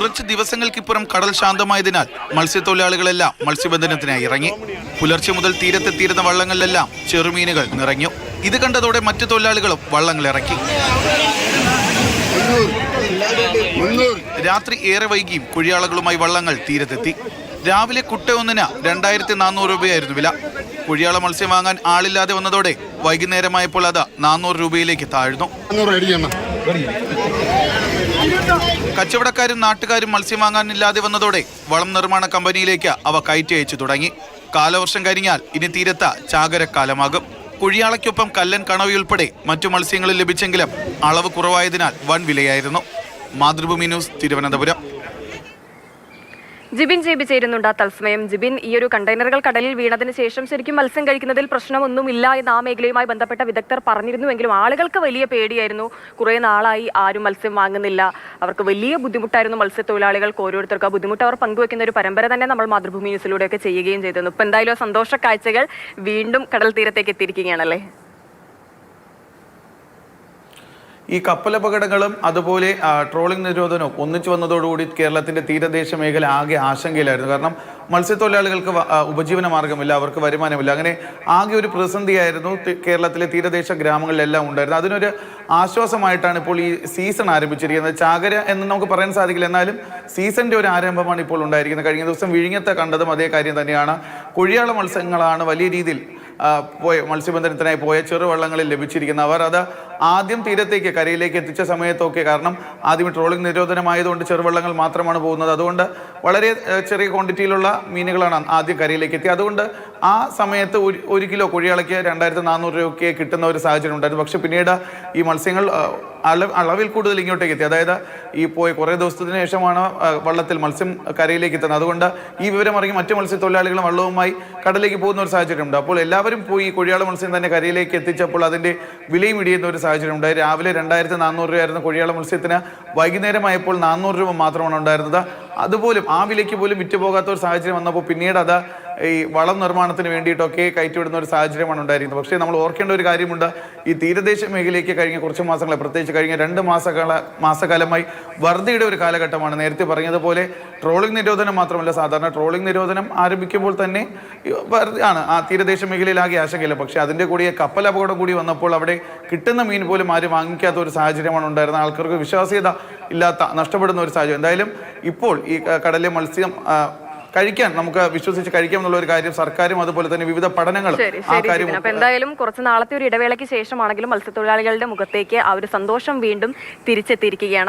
കുറച്ച് ദിവസങ്ങൾക്കിപ്പുറം കടൽ ശാന്തമായതിനാൽ മത്സ്യത്തൊഴിലാളികളെല്ലാം മത്സ്യബന്ധനത്തിനായി ഇറങ്ങി. പുലർച്ചെ മുതൽ തീരത്തെത്തിയിരുന്ന വള്ളങ്ങളിലെല്ലാം ചെറുമീനുകൾ നിറഞ്ഞു. ഇത് കണ്ടതോടെ മറ്റു തൊഴിലാളികളും വള്ളങ്ങൾ ഇറക്കി. രാത്രി ഏറെ വൈകിയും കുഴിയാളകളുമായി വള്ളങ്ങൾ തീരത്തെത്തി. രാവിലെ കുട്ട ഒന്നിന് 2400 രൂപയായിരുന്നു വില. കുഴിയാള മത്സ്യം വാങ്ങാൻ ആളില്ലാതെ വന്നതോടെ വൈകുന്നേരമായപ്പോൾ അത് 400 രൂപയിലേക്ക് താഴ്ന്നു. കച്ചവടക്കാരും നാട്ടുകാരും മത്സ്യം വാങ്ങാനില്ലാതെ വന്നതോടെ വളം നിർമ്മാണ കമ്പനിയിലേക്ക് അവ കയറ്റി അയച്ചു തുടങ്ങി. കാലവർഷം കഴിഞ്ഞാൽ ഇനി തീരത്ത ചാകരക്കാലമാകും. കുഴിയാളയ്ക്കൊപ്പം കല്ലൻ, കണവി ഉൾപ്പെടെ മറ്റു മത്സ്യങ്ങളും ലഭിച്ചെങ്കിലും അളവ് കുറവായതിനാൽ വൻ വിലയായിരുന്നു. മാതൃഭൂമി ന്യൂസ്, തിരുവനന്തപുരം. ജിബിൻ ചേരുന്നുണ്ട് തത്സമയം. ജിബിൻ, ഈ ഒരു കണ്ടെയ്നറുകൾ കടലിൽ വീണതിന് ശേഷം ശരിക്കും മത്സ്യം കഴിക്കുന്നതിൽ പ്രശ്നമൊന്നുമില്ല എന്ന് ആ മേഖലയുമായി ബന്ധപ്പെട്ട വിദഗ്ധർ പറഞ്ഞിരുന്നുവെങ്കിലും ആളുകൾക്ക് വലിയ പേടിയായിരുന്നു. കുറേ നാളായി ആരും മത്സ്യം വാങ്ങുന്നില്ല. അവർക്ക് വലിയ ബുദ്ധിമുട്ടായിരുന്നു. മത്സ്യത്തൊഴിലാളികൾക്ക് ഓരോരുത്തർക്ക് ആ ബുദ്ധിമുട്ട് അവർ പങ്കുവെക്കുന്ന ഒരു പരമ്പര തന്നെ നമ്മൾ മാതൃഭൂമി ന്യൂസിലൂടെയൊക്കെ ചെയ്യുകയും ചെയ്തിരുന്നു. ഇപ്പം എന്തായാലും സന്തോഷ കാഴ്ചകൾ വീണ്ടും കടൽ തീരത്തേക്ക് എത്തിയിരിക്കുകയാണല്ലേ? ഈ കപ്പലപകടങ്ങളും അതുപോലെ ട്രോളിംഗ് നിരോധനവും ഒന്നിച്ചു വന്നതോടുകൂടി കേരളത്തിന്റെ തീരദേശ മേഖല ആകെ ആശങ്കയിലായിരുന്നു. കാരണം മത്സ്യത്തൊഴിലാളികൾക്ക് ഉപജീവന മാർഗമില്ല, അവർക്ക് വരുമാനമില്ല. അങ്ങനെ ആകെ ഒരു പ്രതിസന്ധിയായിരുന്നു കേരളത്തിലെ തീരദേശ ഗ്രാമങ്ങളിലെല്ലാം ഉണ്ടായിരുന്നത്. അതിനൊരു ആശ്വാസമായിട്ടാണ് ഇപ്പോൾ ഈ സീസൺ ആരംഭിച്ചിരിക്കുന്നത്. ചാകര എന്ന് നമുക്ക് പറയാൻ സാധിക്കില്ല, എന്നാലും സീസണിന്റെ ഒരു ആരംഭമാണ് ഇപ്പോൾ ഉണ്ടായിരിക്കുന്നത്. കഴിഞ്ഞ ദിവസം വിഴിഞ്ഞത്തെ കണ്ടതും അതേ കാര്യം തന്നെയാണ്. കുഴിയാള മത്സ്യങ്ങളാണ് വലിയ രീതിയിൽ മത്സ്യബന്ധനത്തിനായി പോയ ചെറുവള്ളങ്ങളിൽ ലഭിച്ചിരിക്കുന്നത്. അവർ അത് ആദ്യം തീരത്തേക്ക് കരയിലേക്ക് എത്തിച്ച സമയത്തൊക്കെ, കാരണം ആദ്യം ട്രോളിംഗ് നിരോധനമായതുകൊണ്ട് ചെറുവള്ളങ്ങൾ മാത്രമാണ് പോകുന്നത്, അതുകൊണ്ട് വളരെ ചെറിയ ക്വാണ്ടിറ്റിയിലുള്ള മീനുകളാണ് ആദ്യം കരയിലേക്ക് എത്തി. അതുകൊണ്ട് ആ സമയത്ത് 1 കിലോ കുഴിയാളയ്ക്ക് 2400 രൂപയ്ക്ക് കിട്ടുന്ന ഒരു സാഹചര്യം ഉണ്ടായിരുന്നു. പക്ഷെ പിന്നീട് ഈ മത്സ്യങ്ങൾ അളവിൽ കൂടുതൽ ഇങ്ങോട്ടേക്ക് എത്തി. അതായത് ഈ പോയ കുറേ ദിവസത്തിന് ശേഷമാണ് വള്ളത്തിൽ മത്സ്യം കരയിലേക്ക് എത്തുന്നത്. അതുകൊണ്ട് ഈ വിവരം അറിഞ്ഞ് മറ്റു മത്സ്യത്തൊഴിലാളികളും വള്ളവുമായി കടലിലേക്ക് പോകുന്ന ഒരു സാഹചര്യമുണ്ട്. അപ്പോൾ എല്ലാവരും പോയി കുഴിയാള മത്സ്യം തന്നെ കരയിലേക്ക് എത്തിച്ചപ്പോൾ അതിൻ്റെ വിലയും ഇടിയുന്ന ഒരു സാഹചര്യം ഉണ്ടായി. രാവിലെ 2400 രൂപയായിരുന്നു കുഴിയാള മത്സ്യത്തിന്, വൈകുന്നേരമായപ്പോൾ 400 രൂപ മാത്രമാണ് ഉണ്ടായിരുന്നത്. അതുപോലും ആ വിലയ്ക്ക് പോലും വിറ്റുപോകാത്ത ഒരു സാഹചര്യം വന്നപ്പോൾ പിന്നീട് അത് ഈ വളം നിർമ്മാണത്തിന് വേണ്ടിയിട്ടൊക്കെ കയറ്റിവിടുന്ന ഒരു സാഹചര്യമാണ് ഉണ്ടായിരുന്നത്. പക്ഷേ നമ്മൾ ഓർക്കേണ്ട ഒരു കാര്യമുണ്ട്, ഈ തീരദേശ മേഖലയ്ക്ക് കഴിഞ്ഞ കുറച്ച് മാസങ്ങളെ, പ്രത്യേകിച്ച് കഴിഞ്ഞ 2 മാസക്കാലമായി വറുതിയുടെ ഒരു കാലഘട്ടമാണ്. നേരത്തെ പറഞ്ഞതുപോലെ ട്രോളിംഗ് നിരോധനം മാത്രമല്ല, സാധാരണ ട്രോളിംഗ് നിരോധനം ആരംഭിക്കുമ്പോൾ തന്നെ ആണ് ആ തീരദേശ മേഖലയിലാകെ ആശങ്കയില്ല. പക്ഷേ അതിൻ്റെ കൂടി കപ്പൽ അപകടം കൂടി വന്നപ്പോൾ അവിടെ കിട്ടുന്ന മീൻ പോലും ആരും വാങ്ങിക്കാത്ത ഒരു സാഹചര്യമാണ് ഉണ്ടായിരുന്നത്. ആൾക്കാർക്ക് വിശ്വാസ്യത ഇല്ലാത്ത, നഷ്ടപ്പെടുന്ന ഒരു സാഹചര്യം. എന്തായാലും ഇപ്പോൾ ഈ കടലിലെ മത്സ്യം കഴിക്കാൻ, നമുക്ക് വിശ്വസിച്ച് കഴിക്കാം എന്നുള്ള ഒരു കാര്യം സർക്കാരും അതുപോലെ തന്നെ വിവിധ പഠനങ്ങളും ആ കാര്യം. അപ്പൊ എന്തായാലും കുറച്ച് നാളത്തെ ഒരു ഇടവേളയ്ക്ക് ശേഷമാണെങ്കിലും മത്സ്യത്തൊഴിലാളികളുടെ മുഖത്തേക്ക് ആ ഒരു സന്തോഷം വീണ്ടും തിരിച്ചെത്തിയിരിക്കുകയാണ്.